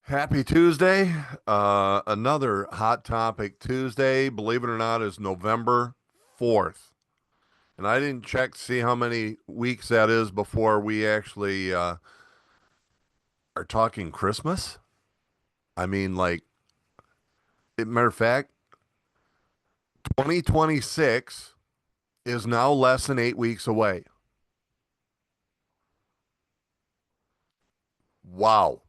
Happy Tuesday. Another Hot Topic Tuesday. Believe it or not, is November 4th. And I didn't check to see how many weeks that is before we actually are talking Christmas. I mean, matter of fact, 2026 is now less than 8 weeks away. Wow.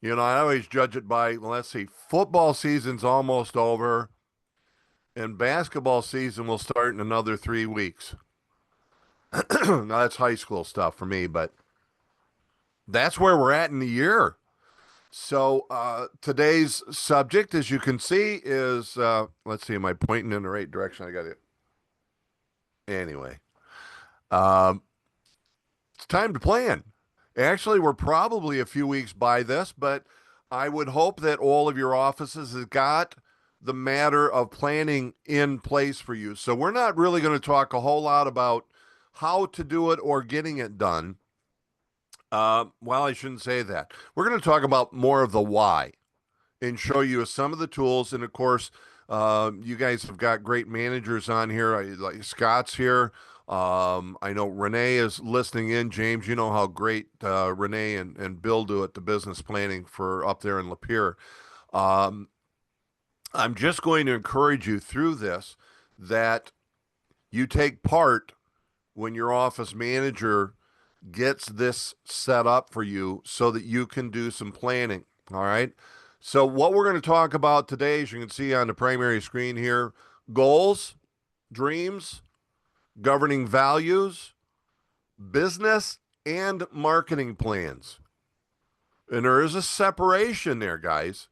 I always judge it by, let's see, football season's almost over, and basketball season will start in another 3 weeks. Now that's high school stuff for me, but that's where we're at in the year. So today's subject, as you can see, is let's see, am I pointing in the right direction? I got it. Anyway, um, it's time to plan. Actually, we're probably a few weeks by this, but I would hope that all of your offices have got the matter of planning in place for you. So we're not really going to talk a whole lot about how to do it or getting it done. Well, I shouldn't say that. We're going to talk about more of the why and show you some of the tools. And of course, you guys have got great managers on here. Like Scott's here. I know Renee is listening in. James, you know how great Renee and Bill do at the business planning for up there in Lapeer. Um, I'm just going to encourage you through this that you take part when your office manager gets this set up for you so that you can do some planning. All right. So, what we're going to talk about today, as you can see on the primary screen here, goals, dreams, governing values, business, and marketing plans. And there is a separation there, guys.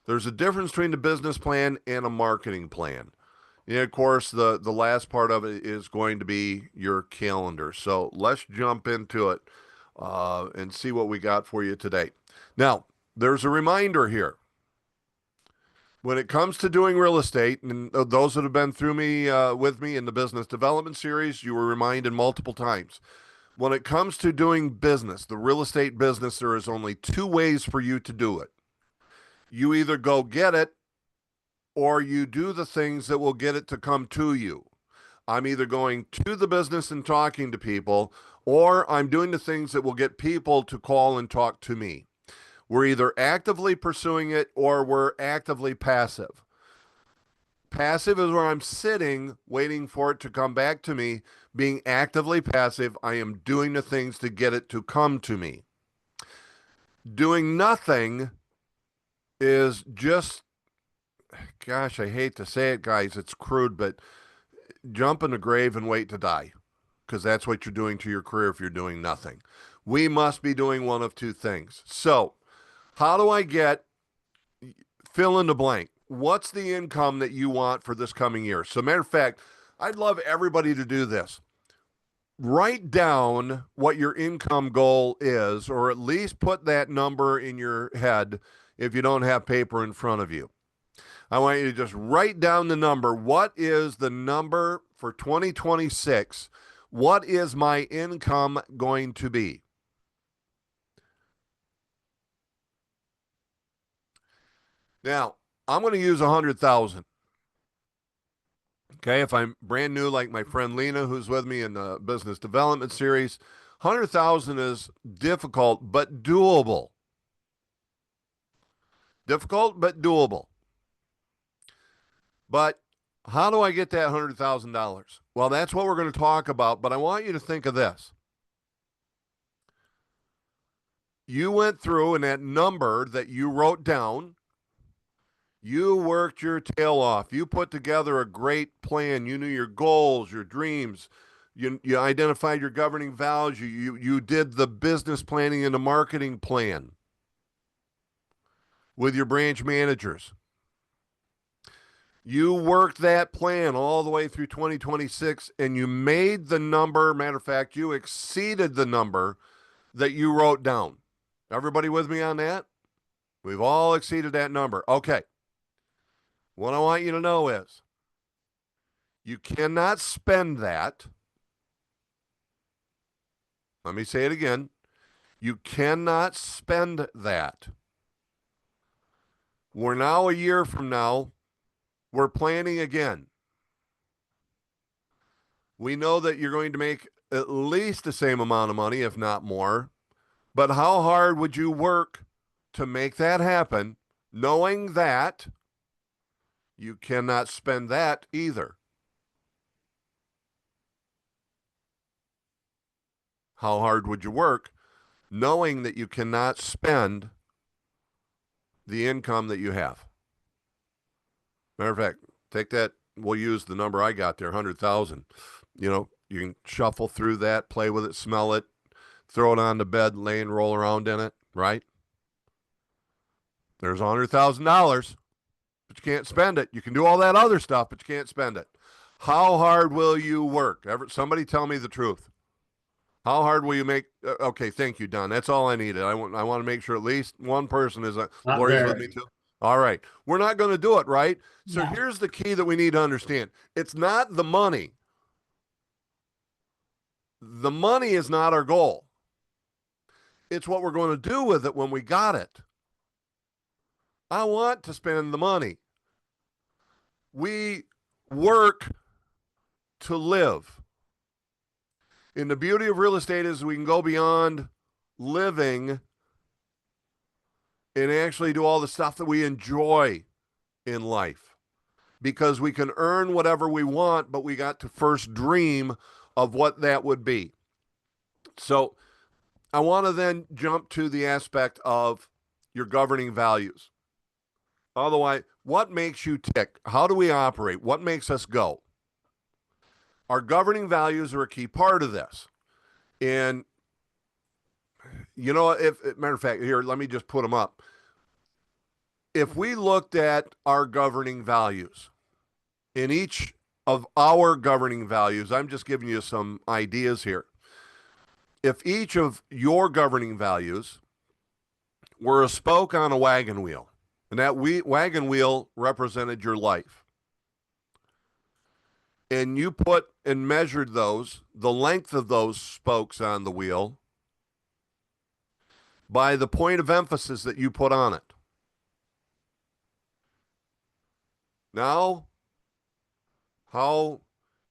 There's a difference between the business plan and a marketing plan. And of course, the last part of it is going to be your calendar. So let's jump into it and see what we got for you today. Now, there's a reminder here. When it comes to doing real estate, and those that have been through me with me in the business development series, you were reminded multiple times. When it comes to doing business, the real estate business, there is only two ways for you to do it. You either go get it or you do the things that will get it to come to you. I'm either going to the business and talking to people, or I'm doing the things that will get people to call and talk to me. We're either actively pursuing it or we're actively passive. Passive is where I'm sitting waiting for it to come back to me. Being actively passive, I am doing the things to get it to come to me. Doing nothing is just, gosh, I hate to say it, guys, it's crude, but jump in the grave and wait to die, because that's what you're doing to your career if you're doing nothing. We must be doing one of two things. So, how do I get fill in the blank? What's the income that you want for this coming year? So, matter of fact, I'd love everybody to do this. Write down what your income goal is, or at least put that number in your head if you don't have paper in front of you. I want you to just write down the number. What is the number for 2026? What is my income going to be? Now, I'm going to use 100,000. Okay, if I'm brand new, like my friend Lena, who's with me in the business development series, 100,000 is difficult but doable. Difficult but doable. But how do I get that $100,000? Well, that's what we're going to talk about. But I want you to think of this. You went through, and that number that you wrote down, you worked your tail off. You put together a great plan. You knew your goals, your dreams. You identified your governing values. You did the business planning and the marketing plan with your branch managers. You worked that plan all the way through 2026 and you made the number. Matter of fact, you exceeded the number that you wrote down. Everybody with me on that? We've all exceeded that number. Okay. What I want you to know is you cannot spend that. Let me say it again. You cannot spend that. We're now a year from now. We're planning again. We know that you're going to make at least the same amount of money, if not more. But how hard would you work to make that happen, knowing that you cannot spend that either? How hard would you work knowing that you cannot spend the income that you have? Matter of fact, take that. We'll use the number I got there, 100,000. You can shuffle through that, play with it, smell it, throw it on the bed, lay and roll around in it, right? There's $100,000, but you can't spend it. You can do all that other stuff, but you can't spend it. How hard will you work? Somebody tell me the truth. How hard will you make? Okay, thank you, Don. That's all I needed. I want to make sure at least one person is. Not Lori's with me very. too. All right, we're not going to do it, right? So No. here's the key that we need to understand. It's not the money. The money is not our goal. It's what we're going to do with it when we got it. I want to spend the money. We work to live. And the beauty of real estate is we can go beyond living and actually do all the stuff that we enjoy in life because we can earn whatever we want, but we got to first dream of what that would be. So I want to then jump to the aspect of your governing values. Otherwise, what makes you tick? How do we operate? What makes us go? Our governing values are a key part of this. And, if matter of fact, here, let me just put them up. If we looked at our governing values, in each of our governing values, I'm just giving you some ideas here. If each of your governing values were a spoke on a wagon wheel, and that wagon wheel represented your life, and you put and measured the length of those spokes on the wheel by the point of emphasis that you put on it. Now, how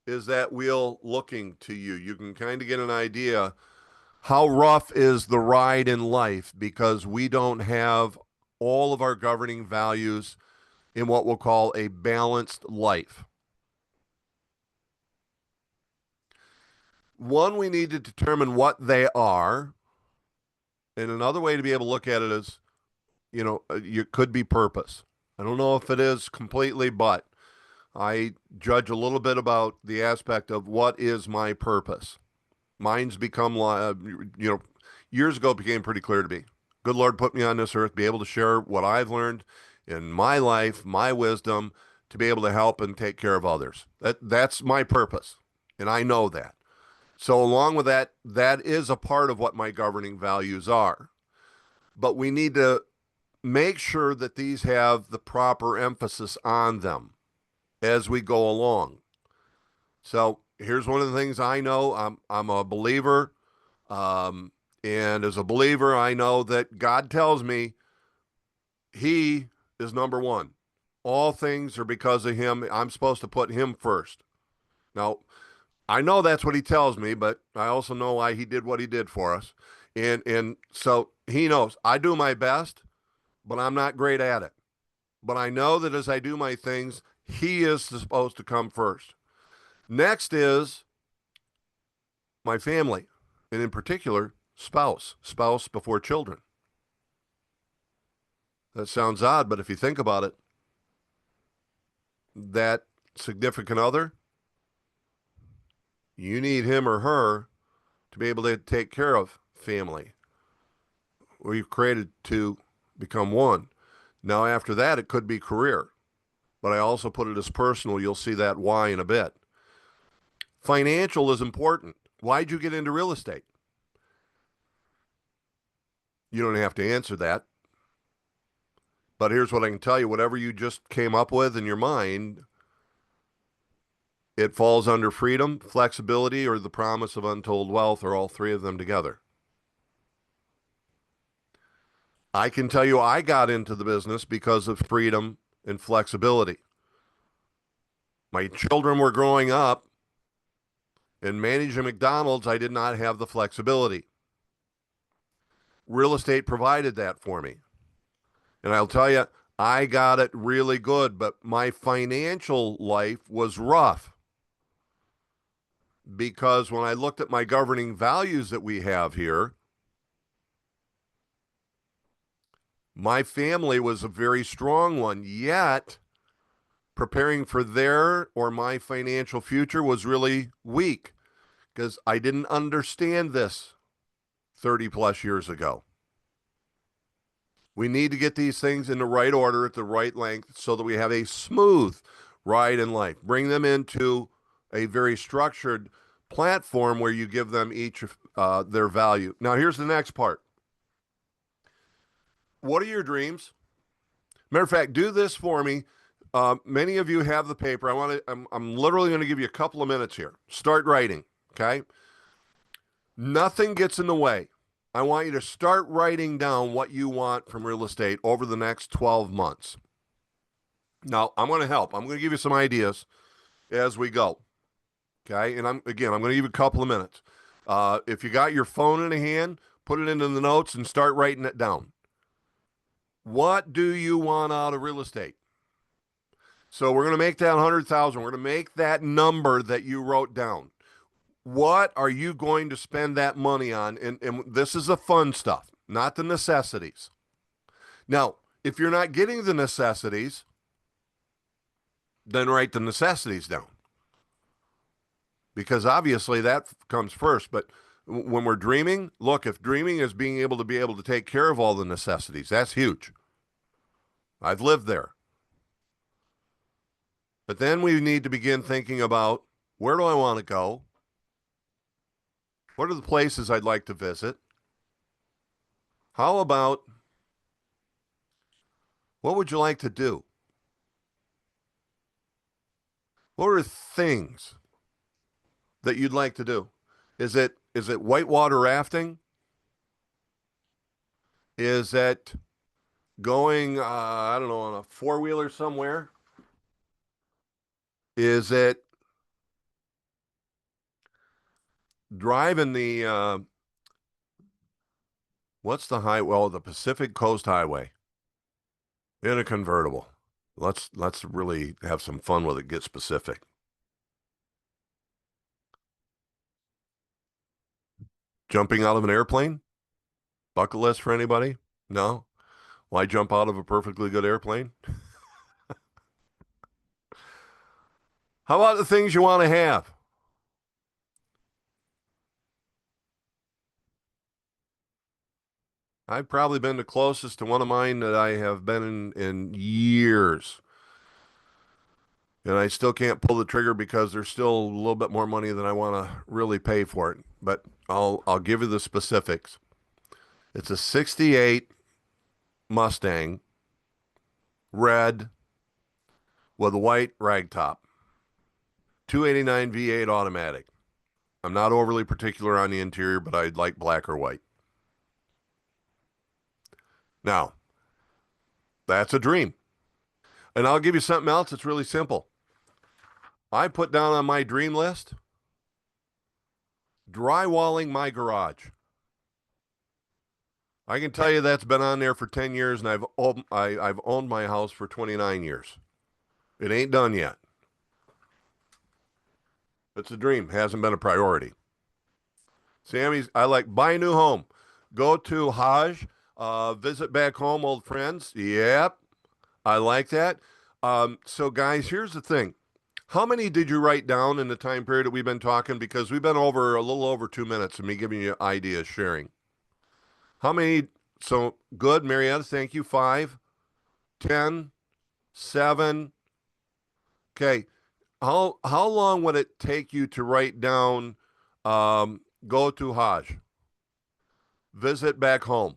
is that wheel looking to you? You can kind of get an idea how rough is the ride in life because we don't have all of our governing values in what we'll call a balanced life. One, we need to determine what they are. And another way to be able to look at it is, you could be purpose. I don't know if it is completely, but I judge a little bit about the aspect of what is my purpose. Mine's become, years ago, it became pretty clear to me. Good Lord put me on this earth, be able to share what I've learned in my life, my wisdom, to be able to help and take care of others. That's my purpose, and I know that. So along with that, that is a part of what my governing values are. But we need to make sure that these have the proper emphasis on them as we go along. So here's one of the things I know. I'm a believer. And as a believer, I know that God tells me he is number one. All things are because of him. I'm supposed to put him first. Now, I know that's what he tells me, but I also know why he did what he did for us. And so he knows I do my best, but I'm not great at it. But I know that as I do my things, he is supposed to come first. Next is my family, and in particular, spouse before children. That sounds odd, but if you think about it, that significant other, you need him or her to be able to take care of family. We've created to become one. Now, after that, it could be career, but I also put it as personal. You'll see that why in a bit. Financial is important. Why'd you get into real estate? You don't have to answer that. But here's what I can tell you. Whatever you just came up with in your mind, it falls under freedom, flexibility, or the promise of untold wealth, or all three of them together. I can tell you I got into the business because of freedom and flexibility. My children were growing up, and managing McDonald's, I did not have the flexibility. Real estate provided that for me. And I'll tell you, I got it really good, but my financial life was rough because when I looked at my governing values that we have here, my family was a very strong one, yet preparing for their or my financial future was really weak because I didn't understand this 30 plus years ago. We need to get these things in the right order at the right length so that we have a smooth ride in life. Bring them into a very structured platform where you give them each their value. Now, here's the next part. What are your dreams? Matter of fact, do this for me. Many of you have the paper. I'm literally going to give you a couple of minutes here. Start writing. Okay. Nothing gets in the way. I want you to start writing down what you want from real estate over the next 12 months. Now, I'm going to help. I'm going to give you some ideas as we go. Okay. And I'm going to give you a couple of minutes. If you got your phone in a hand, put it into the notes and start writing it down. What do you want out of real estate? So we're going to make that 100,000. We're going to make that number that you wrote down. What are you going to spend that money on? And this is the fun stuff, not the necessities. Now, if you're not getting the necessities, then write the necessities down. Because obviously that comes first. But when we're dreaming, look, if dreaming is being able to take care of all the necessities, that's huge. I've lived there. But then we need to begin thinking about, where do I want to go? What are the places I'd like to visit? How about, what would you like to do? What are things that you'd like to do? Is it whitewater rafting? Is it going, I don't know, on a four-wheeler somewhere? Is it driving what's the highway? Well, the Pacific Coast Highway in a convertible. Let's really have some fun with it. Get specific. Jumping out of an airplane? Bucket list for anybody? No? Why jump out of a perfectly good airplane? How about the things you want to have? I've probably been the closest to one of mine that I have been in years. And I still can't pull the trigger because there's still a little bit more money than I want to really pay for it. But I'll give you the specifics. It's a 68 Mustang, red with a white rag top, 289 V8 automatic. I'm not overly particular on the interior, but I'd like black or white. Now, that's a dream. And I'll give you something else that's really simple. I put down on my dream list drywalling my garage. I can tell you that's been on there for 10 years, and I've owned my house for 29 years. It ain't done yet. It's a dream. Hasn't been a priority. Sammy's, I like buy a new home. Go to Hajj, visit back home, old friends. Yep, I like that. So, guys, here's the thing. How many did you write down in the time period that we've been talking? Because we've been over a little over 2 minutes of me giving you ideas, sharing. How many? So, good, Marietta, thank you. 5, 10, 7. Okay. How long would it take you to write down go to Hajj? Visit back home.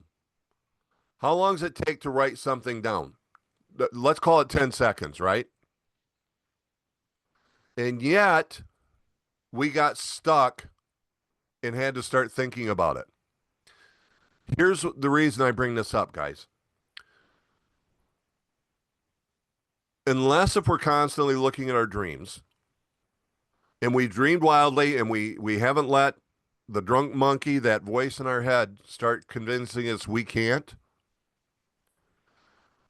How long does it take to write something down? Let's call it 10 seconds, right? And yet, we got stuck and had to start thinking about it. Here's the reason I bring this up, guys. Unless if we're constantly looking at our dreams and we dreamed wildly and we haven't let the drunk monkey, that voice in our head, start convincing us we can't,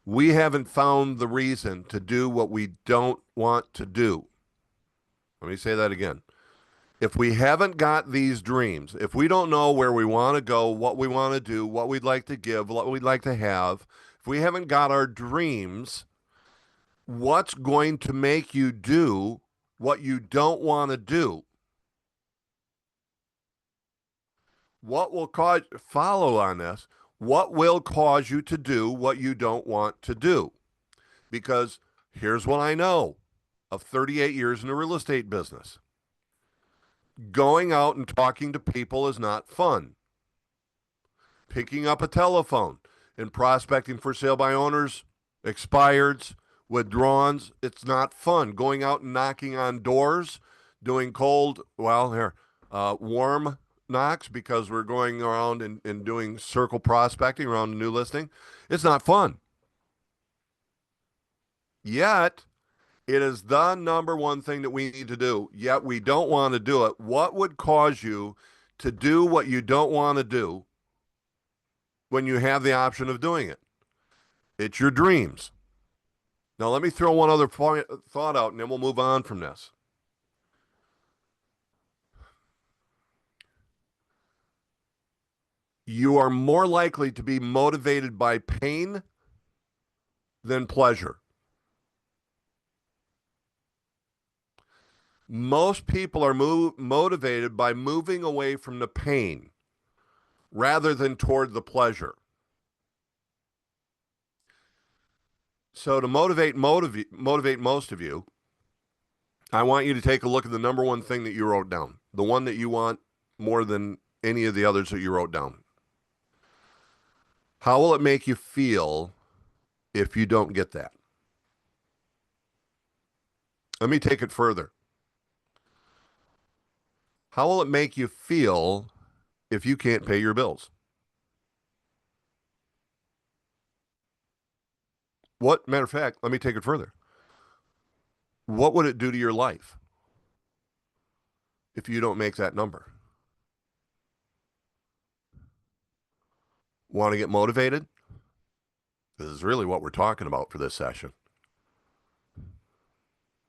we haven't found the reason to do what we don't want to do. Let me say that again. If we haven't got these dreams, if we don't know where we want to go, what we want to do, what we'd like to give, what we'd like to have, if we haven't got our dreams, what's going to make you do what you don't want to do? What will cause, follow on this, what will cause you to do what you don't want to do? Because here's what I know of 38 years in the real estate business. Going out and talking to people is not fun. Picking up a telephone and prospecting for sale by owners, expireds, withdrawals, it's not fun. Going out and knocking on doors, doing warm knocks because we're going around and doing circle prospecting around a new listing, it's not fun. Yet, it is the number one thing that we need to do, yet we don't want to do it. What would cause you to do what you don't want to do when you have the option of doing it? It's your dreams. Now, let me throw one other thought out, and then we'll move on from this. You are more likely to be motivated by pain than pleasure. Most people are motivated by moving away from the pain rather than toward the pleasure. So to motivate most of you, I want you to take a look at the number one thing that you wrote down, the one that you want more than any of the others that you wrote down. How will it make you feel if you don't get that? Let me take it further. How will it make you feel if you can't pay your bills? Matter of fact, let me take it further. What would it do to your life if you don't make that number? Want to get motivated? This is really what we're talking about for this session.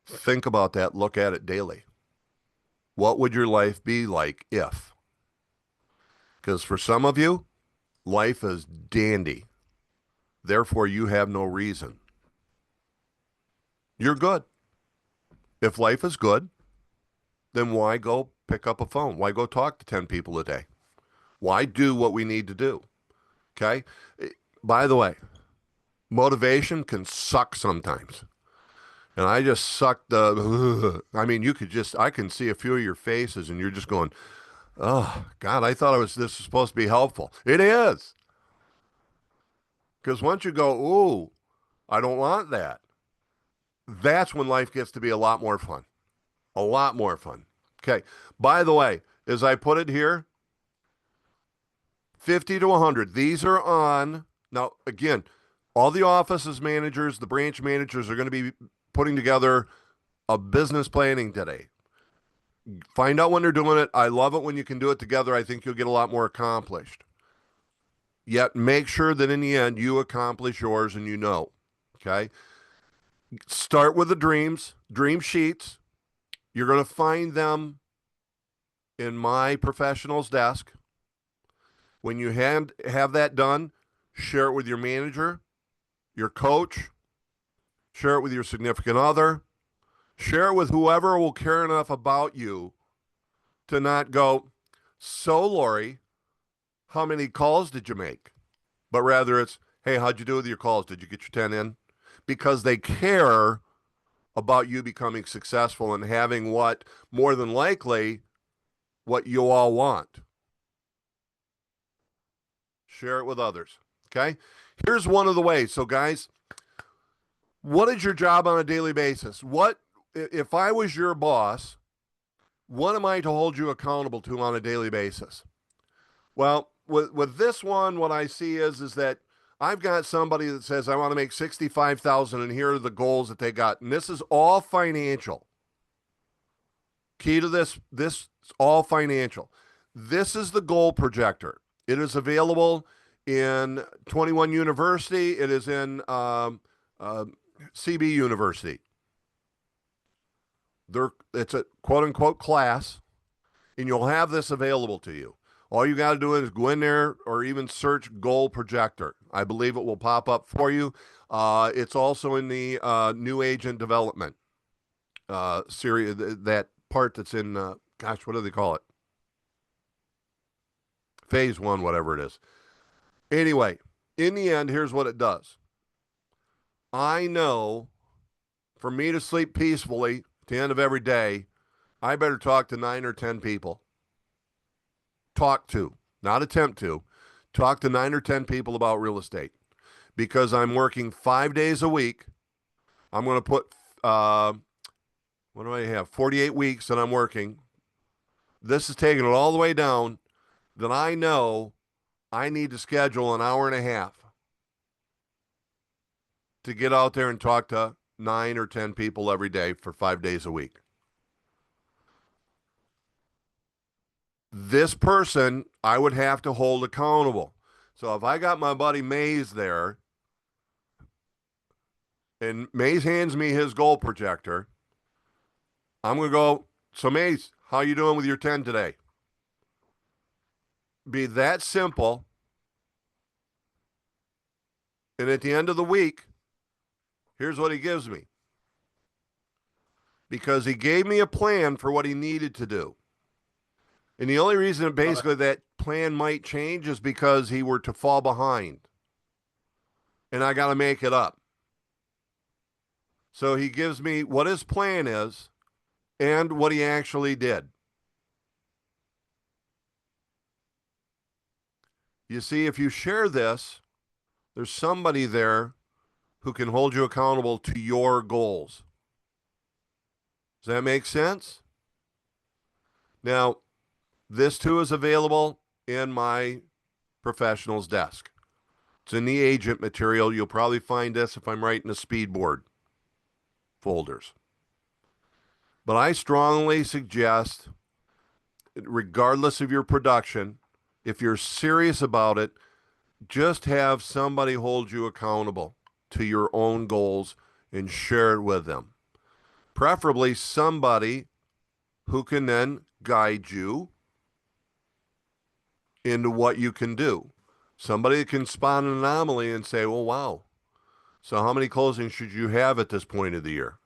Think about that. Look at it daily. What would your life be like if? Because for some of you, life is dandy. Therefore, you have no reason. You're good. If life is good, then why go pick up a phone? Why go talk to 10 people a day? Why do what we need to do? Okay? By the way, motivation can suck sometimes. And I just sucked I can see a few of your faces and you're just going, oh, God, I thought this was supposed to be helpful. It is. Because once you go, ooh, I don't want that, that's when life gets to be a lot more fun. A lot more fun. Okay. By the way, as I put it here, 50 to 100. These are on. Now, again, all the offices managers, the branch managers are going to be putting together a business planning today. Find out when they're doing it. I love it when you can do it together. I think you'll get a lot more accomplished. Yet make sure that in the end you accomplish yours and you know. Okay? Start with the dreams, dream sheets. You're going to find them in my professional's desk. When you have that done, share it with your manager, your coach, share it with your significant other, share it with whoever will care enough about you to not go, so Lori, how many calls did you make? But rather it's, hey, how'd you do with your calls? Did you get your 10 in? Because they care about you becoming successful and having what, more than likely, what you all want. Share it with others. Okay? Here's one of the ways. So, guys, what is your job on a daily basis? What, if I was your boss, what am I to hold you accountable to on a daily basis? Well, with this one, what I see is that I've got somebody that says I want to make 65,000, and here are the goals that they got, and this is all financial. Key to this is all financial. This is the goal projector. It is available in 21 University. It is in CB University. It's a quote unquote class, and you'll have this available to you. All you got to do is go in there or even search goal projector. I believe it will pop up for you. It's also in the new agent development series, that part that's in, gosh, what do they call it? Phase one, whatever it is. Anyway, in the end, here's what it does. I know for me to sleep peacefully at the end of every day, I better talk to 9 or 10 people. Talk to, not attempt to, talk to 9 or 10 people about real estate, because I'm working 5 days a week. I'm going to put, what do I have? 48 weeks that I'm working. This is taking it all the way down. Then I know I need to schedule an hour and a half to get out there and talk to 9 or 10 people every day for 5 days a week. This person I would have to hold accountable. So if I got my buddy Mays there, and Mays hands me his goal projector, I'm going to go, so Mays, how you doing with your 10 today? Be that simple. And at the end of the week, here's what he gives me. Because he gave me a plan for what he needed to do. And the only reason basically that plan might change is because he were to fall behind. And I got to make it up. So he gives me what his plan is and what he actually did. You see, if you share this, there's somebody there who can hold you accountable to your goals. Does that make sense? Now, this too is available in my professional's desk. It's in the agent material. You'll probably find this if I'm writing the speed board folders. But I strongly suggest, regardless of your production, if you're serious about it, just have somebody hold you accountable to your own goals and share it with them. Preferably somebody who can then guide you into what you can do. Somebody that can spot an anomaly and say, well, wow, so how many closings should you have at this point of the year?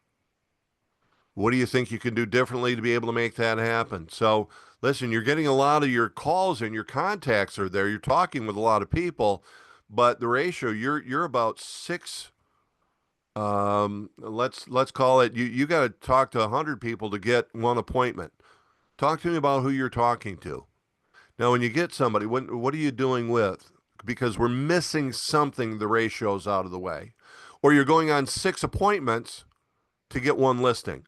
What do you think you can do differently to be able to make that happen? So listen, you're getting a lot of your calls and your contacts are there. You're talking with a lot of people, but the ratio, you're about 6. Let's call it, you got to talk to 100 people to get one appointment. Talk to me about who you're talking to. Now, when you get somebody, what are you doing with? Because we're missing something, the ratio's out of the way. Or you're going on 6 appointments to get one listing.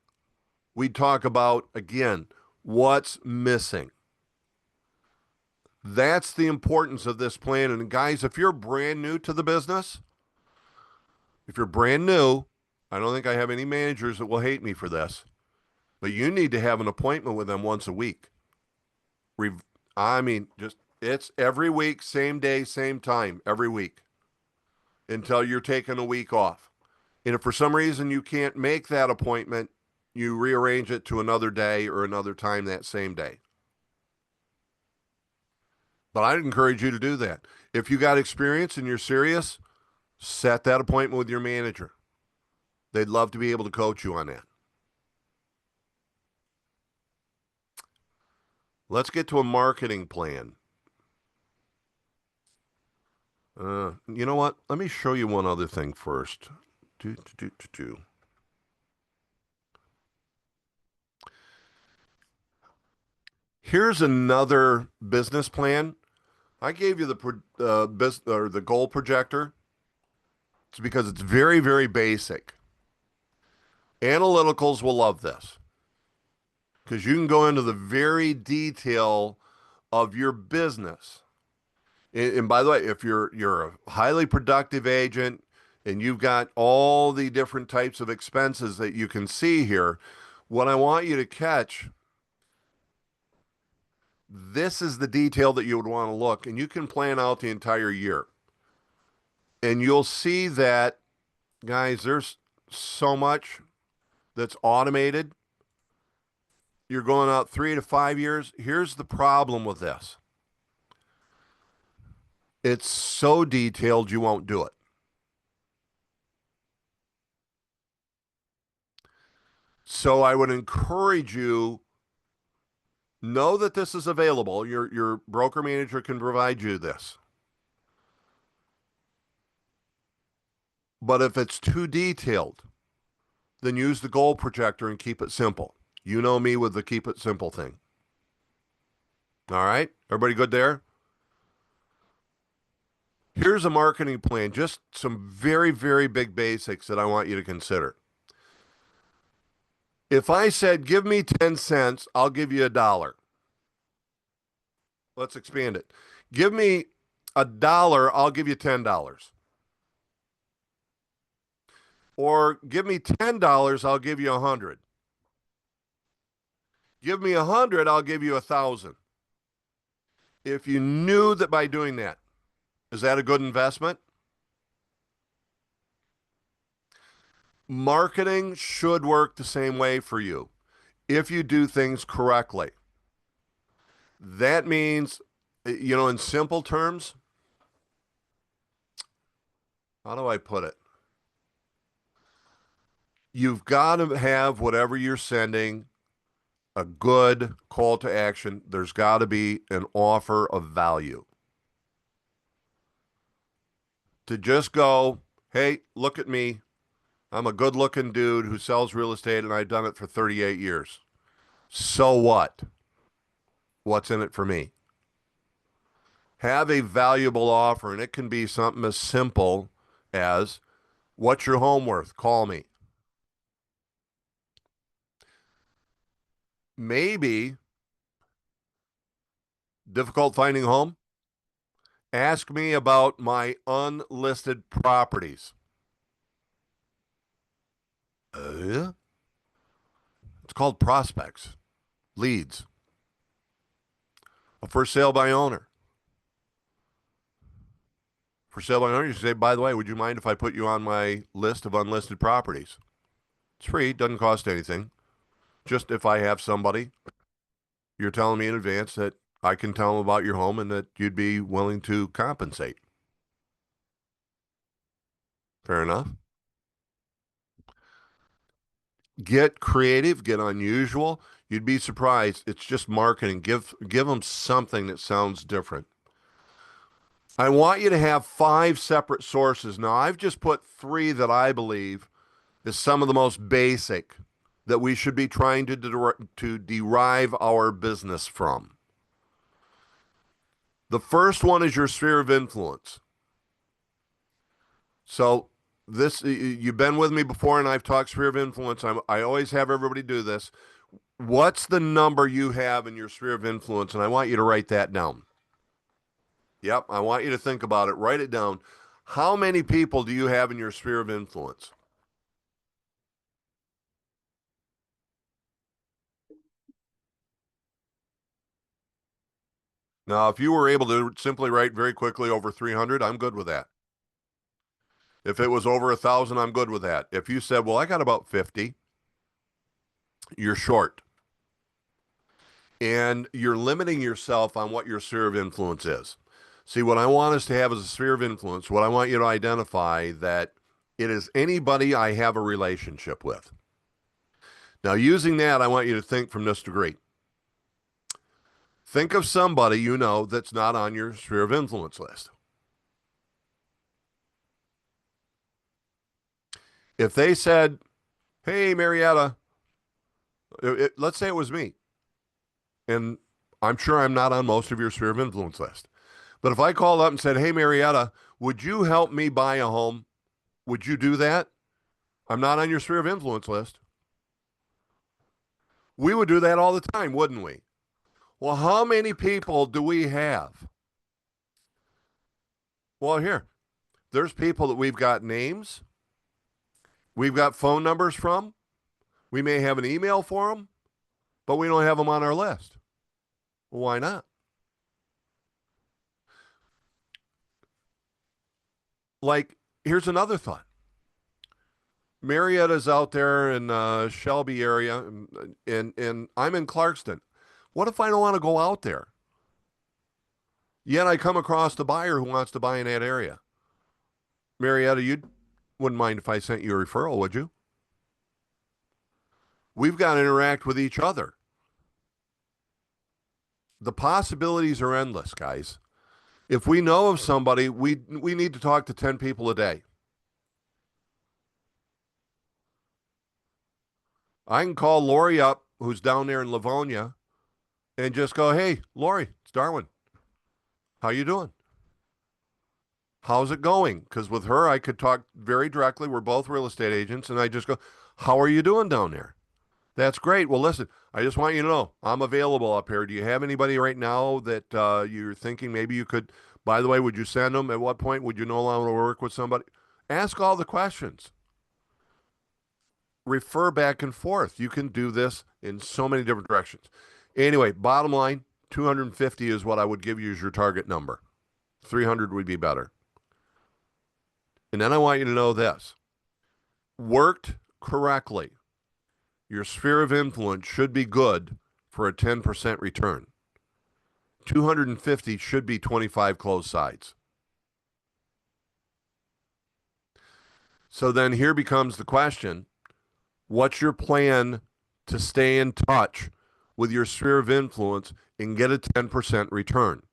We talk about, again, what's missing. That's the importance of this plan. And guys, if you're brand new to the business, if you're brand new, I don't think I have any managers that will hate me for this, but you need to have an appointment with them once a week. It's every week, same day, same time, every week until you're taking a week off. And if for some reason you can't make that appointment, you rearrange it to another day or another time that same day. But I'd encourage you to do that. If you got experience and you're serious, set that appointment with your manager. They'd love to be able to coach you on that. Let's get to a marketing plan. You know what? Let me show you one other thing first. Here's another business plan. I gave you the goal projector. It's because it's very, very basic. Analyticals will love this because you can go into the very detail of your business And by the way, if you're a highly productive agent and you've got all the different types of expenses that you can see here, what I want you to catch, this is the detail that you would want to look, and you can plan out the entire year. And you'll see that, guys, there's so much that's automated. You're going out 3 to 5 years. Here's the problem with this. It's so detailed you won't do it. So I would encourage you, know that this is available. Your broker manager can provide you this. But if it's too detailed, then use the goal projector and keep it simple. You know me with the keep it simple thing. All right? Everybody good there? Here's a marketing plan, just some very, very big basics that I want you to consider. If I said, give me 10 cents, I'll give you $1. Let's expand it. Give me $1, I'll give you $10. Or give me $10, I'll give you 100. Give me 100, I'll give you 1,000. If you knew that by doing that, is that a good investment? Marketing should work the same way for you if you do things correctly. That means, in simple terms, how do I put it? You've got to have whatever you're sending a good call to action. There's got to be an offer of value. To just go, hey, look at me. I'm a good looking dude who sells real estate and I've done it for 38 years. So what? What's in it for me? Have a valuable offer, and it can be something as simple as, what's your home worth? Call me. Maybe difficult finding a home? Ask me about my unlisted properties. Yeah? It's called prospects, leads. A for sale by owner. For sale by owner, you say, by the way, would you mind if I put you on my list of unlisted properties? It's free, doesn't cost anything. Just if I have somebody, you're telling me in advance that I can tell them about your home and that you'd be willing to compensate. Fair enough. Get creative, get unusual. You'd be surprised. It's just marketing. Give them something that sounds different. I want you to have 5 separate sources. Now, I've just put 3 that I believe is some of the most basic that we should be trying to derive our business from. The first one is your sphere of influence. So this, you've been with me before, and I've talked sphere of influence. I always have everybody do this. What's the number you have in your sphere of influence? And I want you to write that down. Yep, I want you to think about it. Write it down. How many people do you have in your sphere of influence? Now, if you were able to simply write very quickly over 300, I'm good with that. If it was over 1,000, I'm good with that. If you said, well, I got about 50, you're short. And you're limiting yourself on what your sphere of influence is. See, what I want us to have is a sphere of influence. What I want you to identify that it is anybody I have a relationship with. Now, using that, I want you to think from this degree. Think of somebody you know that's not on your sphere of influence list. If they said, hey, Marietta, let's say it was me, and I'm sure I'm not on most of your sphere of influence list. But if I called up and said, hey, Marietta, would you help me buy a home? Would you do that? I'm not on your sphere of influence list. We would do that all the time, wouldn't we? Well, how many people do we have Well, here, there's people that we've got names, we've got phone numbers from, we may have an email for them, but we don't have them on our list. Well, why not? Like, here's another thought. Marietta's out there in Shelby area, and I'm in Clarkston. What if I don't want to go out there? Yet I come across the buyer who wants to buy in that area. Marietta, you wouldn't mind if I sent you a referral, would you? We've got to interact with each other. The possibilities are endless, guys. If we know of somebody, we need to talk to 10 people a day. I can call Lori up, who's down there in Livonia, and just go, "Hey, Lori, it's Darwin. How you doing? How's it going?" Because with her, I could talk very directly. We're both real estate agents, and I just go, "How are you doing down there?" That's great. Well, listen, I just want you to know I'm available up here. Do you have anybody right now that you're thinking maybe you could? By the way, would you send them? At what point would you no longer work with somebody? Ask all the questions. Refer back and forth. You can do this in so many different directions. Anyway, bottom line, 250 is what I would give you as your target number. 300 would be better. And then I want you to know this. Worked correctly, your sphere of influence should be good for a 10% return. 250 should be 25 closed sides. So then here becomes the question, what's your plan to stay in touch with your sphere of influence and get a 10% return?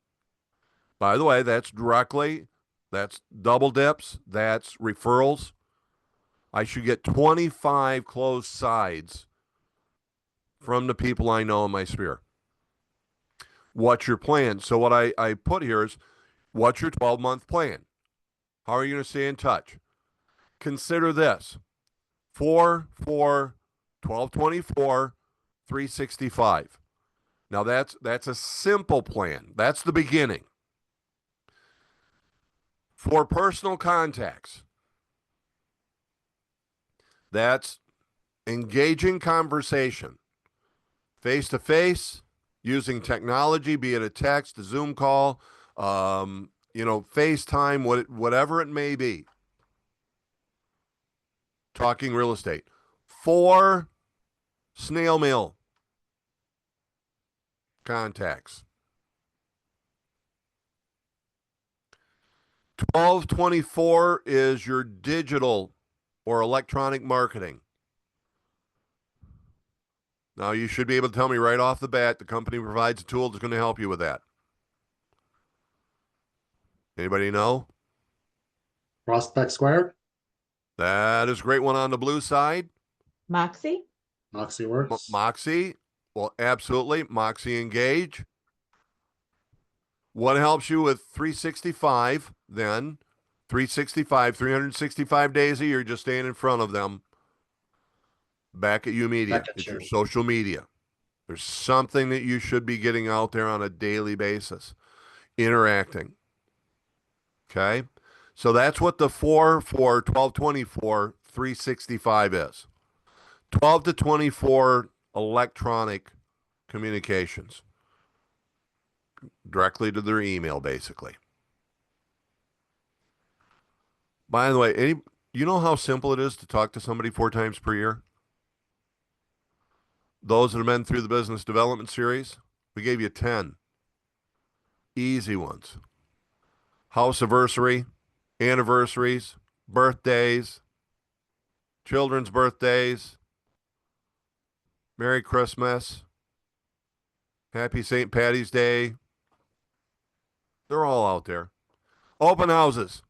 By the way, that's directly, that's double dips, that's referrals. I should get 25 closed sides from the people I know in my sphere. What's your plan? So what I put here is, what's your 12-month plan? How are you going to stay in touch? Consider this. 4/4/12/24, 365. Now that's a simple plan. That's the beginning. For personal contacts, that's engaging conversation, face to face, using technology, be it a text, a Zoom call, FaceTime, whatever it may be. Talking real estate. 4 snail mail contacts. 12/24 is your digital or electronic marketing. Now, you should be able to tell me right off the bat, the company provides a tool that's going to help you with that. Anybody know? Prospect Square, That is a great one on the blue side. Moxie? Moxie Works. Moxie. Well, absolutely. Moxie Engage. What helps you with 365 then? 365 days a year, just staying in front of them. Back at You Media. Back at It's You. your social media. There's something that you should be getting out there on a daily basis, interacting. Okay? So that's what the 4/4/12/24 365 is. 12 to 24 electronic communications directly to their email, basically. By the way, you know how simple it is to talk to somebody 4 times per year? Those that have been through the business development series, we gave you 10 easy ones. House anniversary, anniversaries, birthdays, children's birthdays, Merry Christmas, Happy St. Patty's Day. They're all out there. Open houses.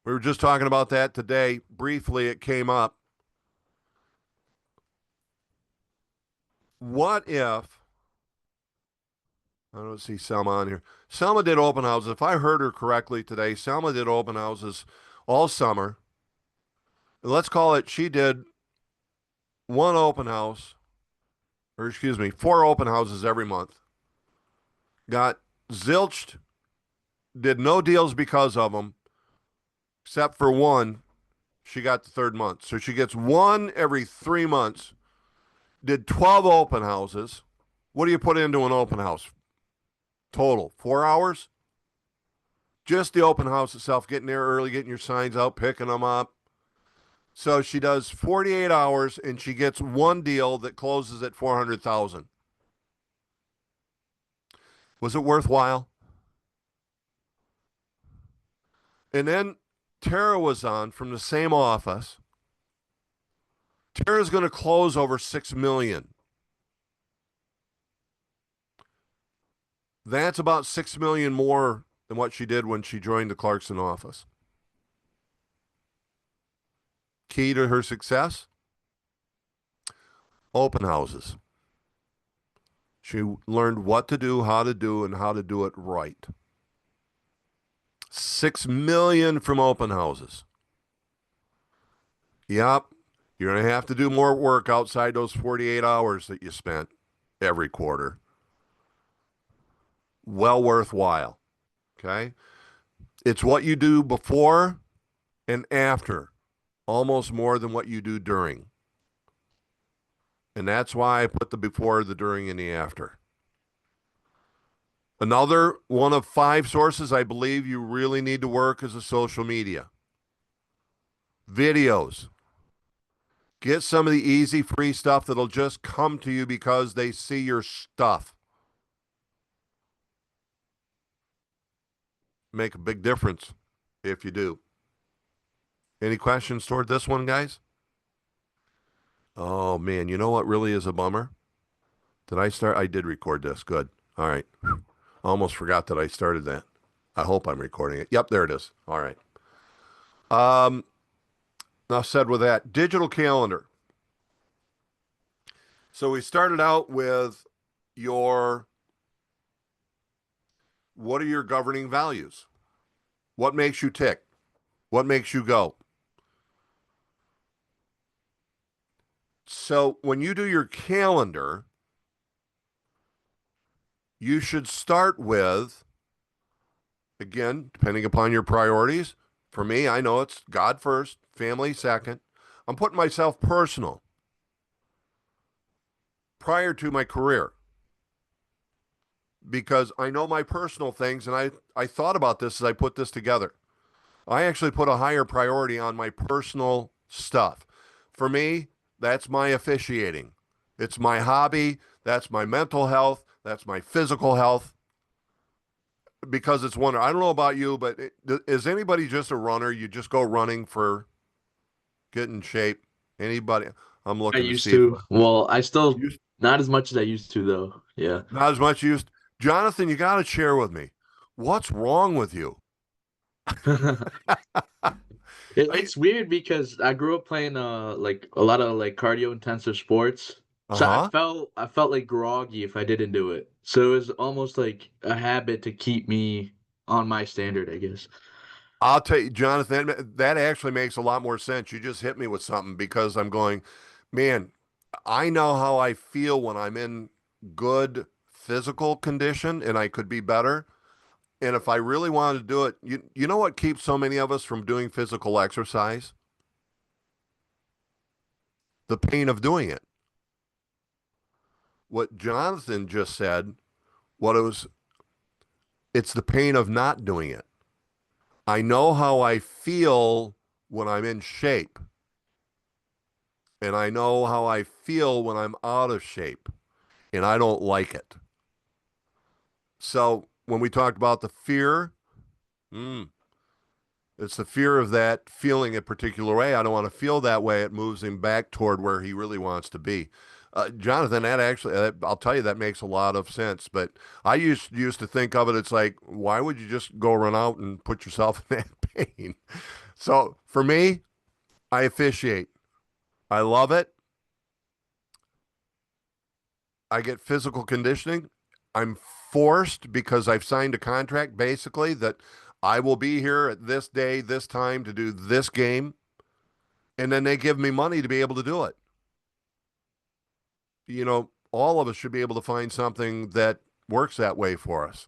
We were just talking about that today. Briefly, it came up. What if, I don't see Selma on here. Selma did open houses. If I heard her correctly today, Selma did open houses all summer. Let's call it, she did 4 open houses every month. Got zilched did no deals because of them, except for one. She got the third month. So she gets one every 3 months. Did 12 open houses. What do you put into an open house? Total 4 hours? Just the open house itself, getting there early, getting your signs out, picking them up. So she does 48 hours and she gets one deal that closes at 400,000. Was it worthwhile? And then Tara was on from the same office. Tara's going to close over 6 million. That's about 6 million more than what she did when she joined the Clarkson office. Key to her success? Open houses. She learned what to do, how to do, and how to do it right. 6 million from open houses. Yep. You're going to have to do more work outside those 48 hours that you spent every quarter. Well worthwhile. Okay. It's what you do before and after, almost more than what you do during. And that's why I put the before, the during, and the after. Another one of 5 sources I believe you really need to work is a social media. Videos. Get some of the easy, free stuff that'll just come to you because they see your stuff. Make a big difference if you do. Any questions toward this one, guys? Oh, man. You know what really is a bummer? Did I start? I did record this. Good. All right. Almost forgot that I started that. I hope I'm recording it. Yep, there it is. All right. Enough said with that. Digital calendar. So we started out with what are your governing values? What makes you tick? What makes you go? So when you do your calendar, you should start with, again, depending upon your priorities. For me, I know it's God first, family second. I'm putting myself personal prior to my career because I know my personal things, and I thought about this as I put this together. I actually put a higher priority on my personal stuff. For me, that's my officiating. It's my hobby. That's my mental health. That's my physical health. Because it's one. I don't know about you, but is anybody just a runner? You just go running for getting in shape? Anybody? I'm I looking to used see if to. Well, I still you not as much as I used to though. Yeah. not as much used. Jonathan, you got to share with me. What's wrong with you? It's weird because I grew up playing like a lot of like cardio intensive sports. So Uh-huh. I felt like groggy if I didn't do it. So it was almost like a habit to keep me on my standard, I guess. I'll tell you, Jonathan, that actually makes a lot more sense. You just hit me with something because I'm going, man, I know how I feel when I'm in good physical condition and I could be better. And if I really wanted to do it, you know what keeps so many of us from doing physical exercise? The pain of doing it. What Jonathan just said, what it was, it's the pain of not doing it. I know how I feel when I'm in shape, and I know how I feel when I'm out of shape, and I don't like it. So when we talked about the fear, it's the fear of that feeling a particular way. I don't want to feel that way. It moves him back toward where he really wants to be. Jonathan, that actually, I'll tell you, that makes a lot of sense. But I used to think of it, it's like, why would you just go run out and put yourself in that pain? So for me, I officiate. I love it. I get physical conditioning. I'm forced because I've signed a contract basically that I will be here at this day, this time to do this game. And then they give me money to be able to do it. You know, all of us should be able to find something that works that way for us.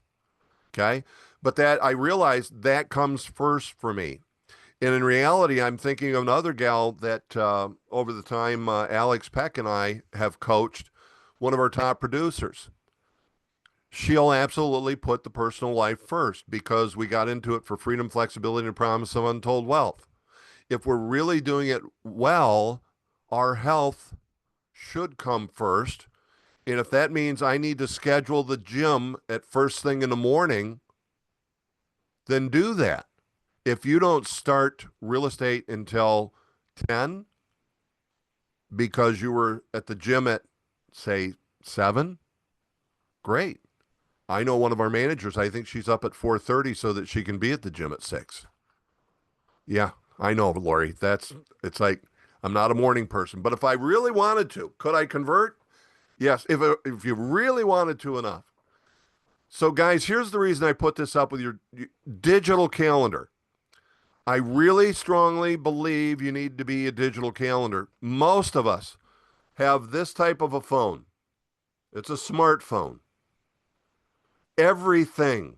Okay. But that I realize that comes first for me. And in reality, I'm thinking of another gal that over the time Alex Peck and I have coached, one of our top producers. She'll absolutely put the personal life first because we got into it for freedom, flexibility, and promise of untold wealth. If we're really doing it well, our health should come first. And if that means I need to schedule the gym at first thing in the morning, then do that. If you don't start real estate until 10 because you were at the gym at, say, 7, great. I know one of our managers, I think she's up at 4:30 so that she can be at the gym at 6. Yeah, I know, Lori. It's like, I'm not a morning person. But if I really wanted to, could I convert? Yes, if you really wanted to enough. So, guys, here's the reason I put this up with your digital calendar. I really strongly believe you need to be a digital calendar. Most of us have this type of a phone. It's a smartphone. Everything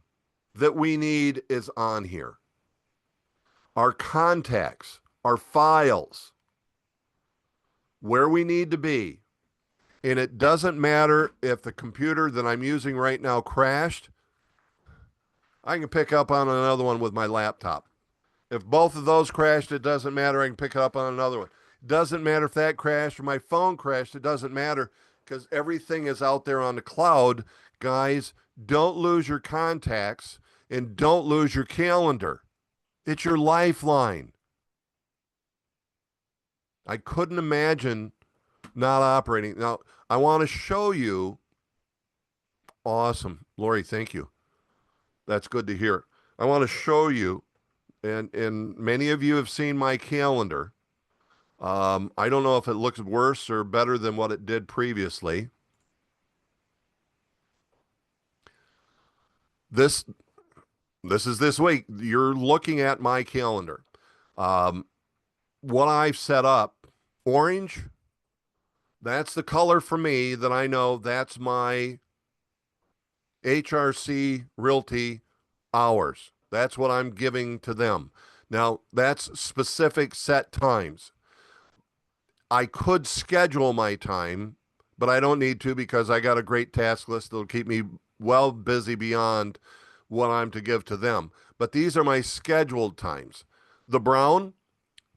that we need is on here. Our contacts, our files, where we need to be. And it doesn't matter if the computer that I'm using right now crashed. I can pick up on another one with my laptop. If both of those crashed, it doesn't matter. I can pick it up on another one. It doesn't matter if that crashed or my phone crashed. It doesn't matter because everything is out there on the cloud. Guys, don't lose your contacts and don't lose your calendar. It's your lifeline. I couldn't imagine not operating. Now, I want to show you. Awesome. Lori, thank you. That's good to hear. I want to show you, and many of you have seen my calendar. I don't know if it looks worse or better than what it did previously. This is this week. You're looking at my calendar. What I've set up, orange, that's the color for me that I know that's my HRC Realty hours. That's what I'm giving to them. Now, that's specific set times. I could schedule my time, but I don't need to because I got a great task list that'll keep me well busy beyond what I'm to give to them. But these are my scheduled times. The brown,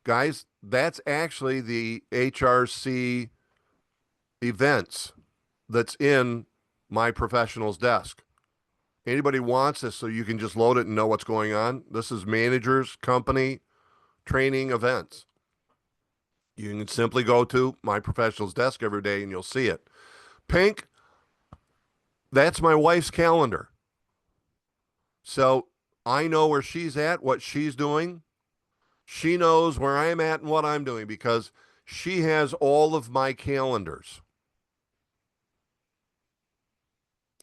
guys, that's actually the HRC events that's in my professional's desk. Anybody wants this so you can just load it and know what's going on. This is managers, company, training events. You can simply go to my professional's desk every day and you'll see it. Pink, that's my wife's calendar. So I know where she's at, what she's doing. She knows where I'm at and what I'm doing because she has all of my calendars.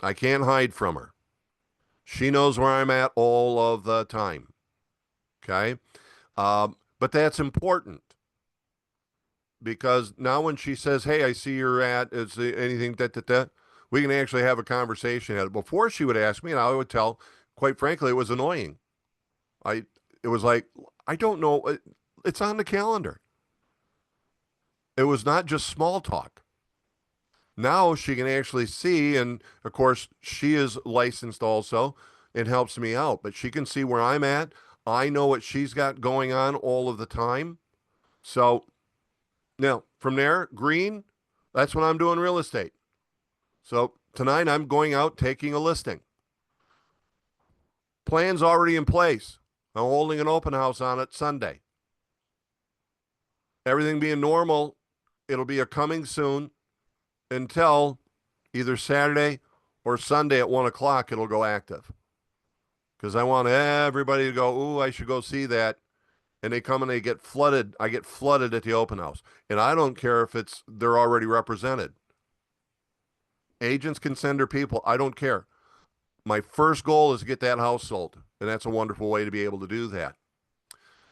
I can't hide from her. She knows where I'm at all of the time. Okay? But that's important because now when she says, hey, I see you're at, is there anything that, we can actually have a conversation. Before she would ask me, and I would tell, quite frankly, it was annoying. It was like, I don't know. It's on the calendar. It was not just small talk. Now she can actually see, and of course, she is licensed also and helps me out, but she can see where I'm at. I know what she's got going on all of the time. So now from there, green, that's when I'm doing real estate. So tonight I'm going out taking a listing. Plan's already in place. I'm holding an open house on it Sunday. Everything being normal, it'll be a coming soon until either Saturday or Sunday at 1 o'clock, it'll go active. Because I want everybody to go, ooh, I should go see that. And they come and they get flooded. I get flooded at the open house. And I don't care if they're already represented. Agents can send their people. I don't care. My first goal is to get that house sold. And that's a wonderful way to be able to do that.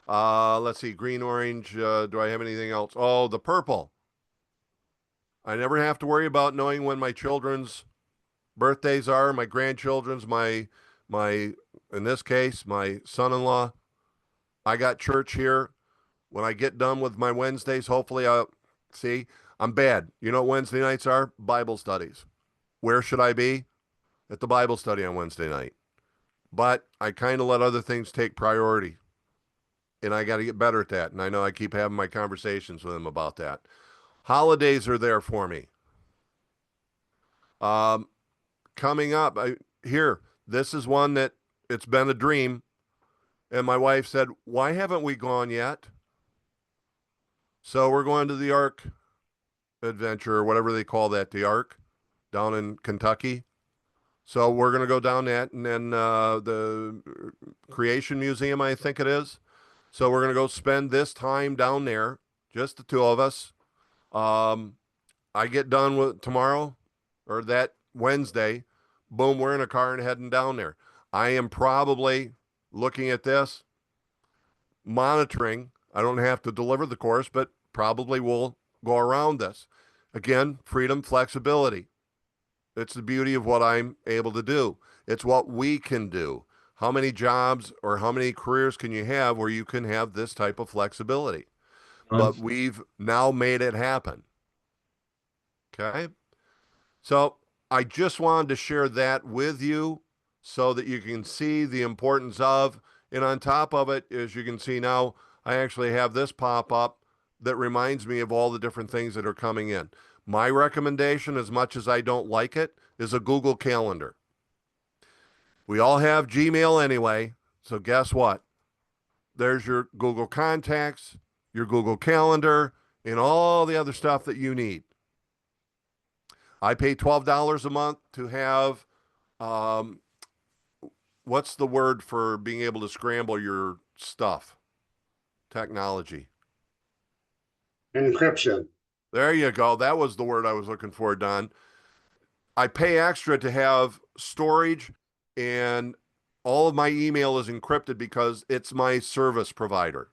Let's see, green, orange. Do I have anything else? Oh, the purple. I never have to worry about knowing when my children's birthdays are, my grandchildren's, my in this case, my son-in-law, I got church here. When I get done with my Wednesdays, hopefully I'm bad. You know what Wednesday nights are? Bible studies. Where should I be? At the Bible study on Wednesday night. But I kind of let other things take priority. And I got to get better at that. And I know I keep having my conversations with him about that. Holidays are there for me. Coming up here, this is one that it's been a dream. And my wife said, why haven't we gone yet? So we're going to the Ark adventure, or whatever they call that, the Ark down in Kentucky. So we're going to go down that, and then the Creation Museum, I think it is. So we're going to go spend this time down there, just the two of us. I get done with tomorrow or that Wednesday. Boom, we're in a car and heading down there. I am probably looking at this, monitoring. I don't have to deliver the course, but probably will go around this. Again, freedom, flexibility. It's the beauty of what I'm able to do. It's what we can do. How many jobs or how many careers can you have where you can have this type of flexibility? But we've now made it happen. Okay. So I just wanted to share that with you so that you can see the importance of, and on top of it, as you can see now, I actually have this pop up that reminds me of all the different things that are coming in. My recommendation, as much as I don't like it, is a Google Calendar. We all have Gmail anyway, so guess what? There's your Google Contacts, your Google Calendar, and all the other stuff that you need. I pay $12 a month to have, what's the word for being able to scramble your stuff? Technology. Encryption. There you go. That was the word I was looking for, Don. I pay extra to have storage, and all of my email is encrypted because it's my service provider.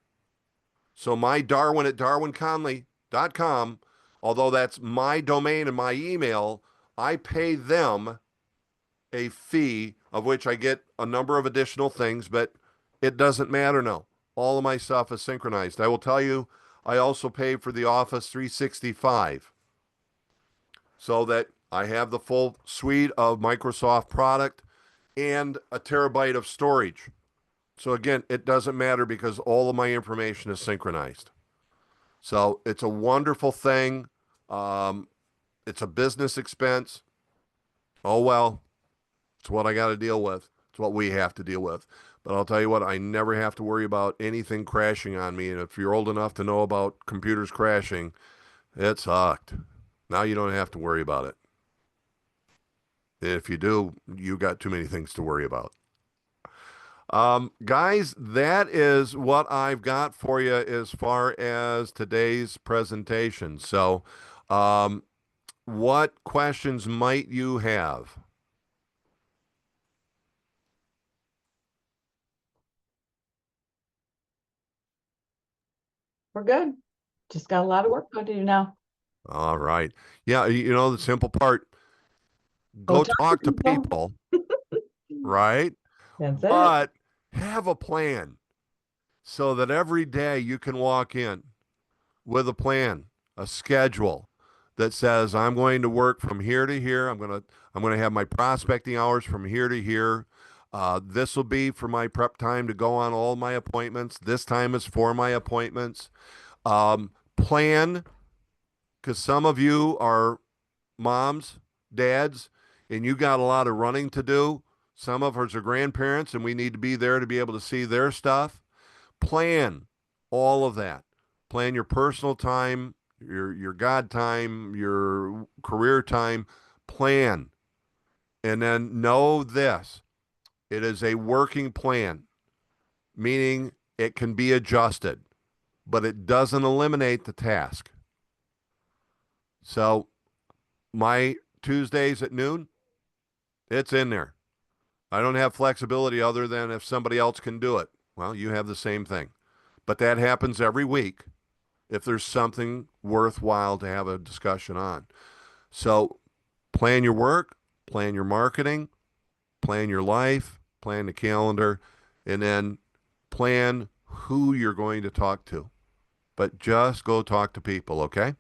So my Darwin at darwinconley.com, although that's my domain and my email, I pay them a fee of which I get a number of additional things, but it doesn't matter now. All of my stuff is synchronized. I will tell you, I also pay for the Office 365 so that I have the full suite of Microsoft product and a terabyte of storage. So again, it doesn't matter because all of my information is synchronized. So it's a wonderful thing. It's a business expense. Oh, well, it's what I got to deal with. It's what we have to deal with. But I'll tell you what, I never have to worry about anything crashing on me. And if you're old enough to know about computers crashing, it sucked. Now you don't have to worry about it. If you do, you got too many things to worry about. Guys, that is what I've got for you as far as today's presentation. So, what questions might you have? We're good. Just got a lot of work to do now. All right. Yeah, you know, the simple part, go talk to people, right? That's it. But have a plan so that every day you can walk in with a plan, a schedule that says, I'm going to work from here to here. I'm going to have my prospecting hours from here to here. This will be for my prep time to go on all my appointments. This time is for my appointments. Plan, because some of you are moms, dads, and you got a lot of running to do. Some of us are grandparents, and we need to be there to be able to see their stuff. Plan all of that. Plan your personal time, your God time, your career time. Plan. And then know this. It is a working plan, meaning it can be adjusted, but it doesn't eliminate the task. So my Tuesdays at noon, it's in there. I don't have flexibility other than if somebody else can do it. Well, you have the same thing. But that happens every week if there's something worthwhile to have a discussion on. So plan your work, plan your marketing, plan your life, plan the calendar, and then plan who you're going to talk to. But just go talk to people, okay?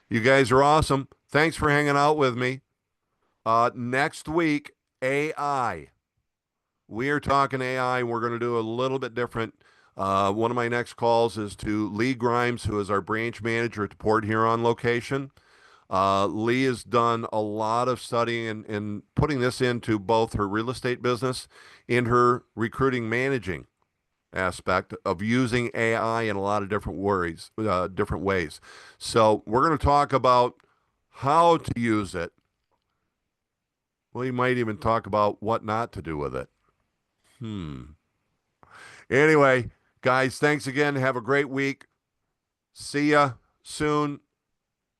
You guys are awesome. Thanks for hanging out with me. Next week, AI. We are talking AI, and we're going to do a little bit different. One of my next calls is to Lee Grimes, who is our branch manager at the Port Huron location. Lee has done a lot of studying and putting this into both her real estate business and her recruiting managing aspect of using AI in a lot of different ways. So we're going to talk about how to use it. We might even talk about what not to do with it. Anyway, guys, thanks again. Have a great week. See ya soon.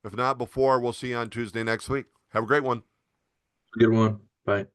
If not before, we'll see you on Tuesday next week. Have a great one. Good one. Bye.